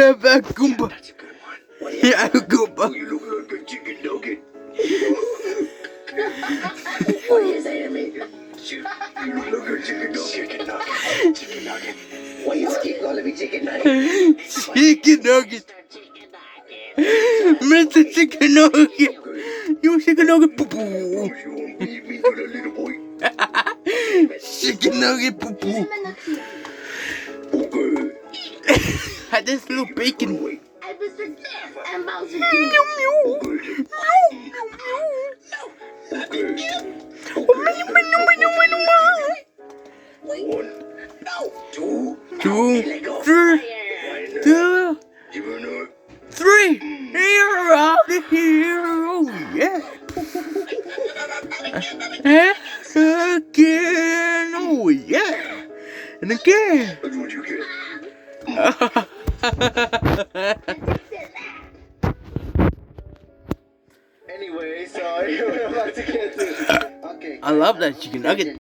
Back Goomba. That's a good one. Yeah, Goomba. You look like a chicken nugget. What do you say to me? You look like a chicken nugget. Chicken nugget. Chicken nugget. Why you keep calling me chicken nugget? Chicken nugget. Mr. Chicken Nugget. You chicken nugget poo poo. You won't beat me to the little boy. Chicken nugget poo poo. Okay. Had this little bacon. Wait. And Mr. Death and Bowser Meow Jr. meow. Okay. One. No. Two. Two, Let go. three, One. two, Give it up. three. You're out of here. Oh yeah. Again. Oh yeah. And again. That's what you get. Anyway, so I'm about to get this. Okay. I love that chicken nugget.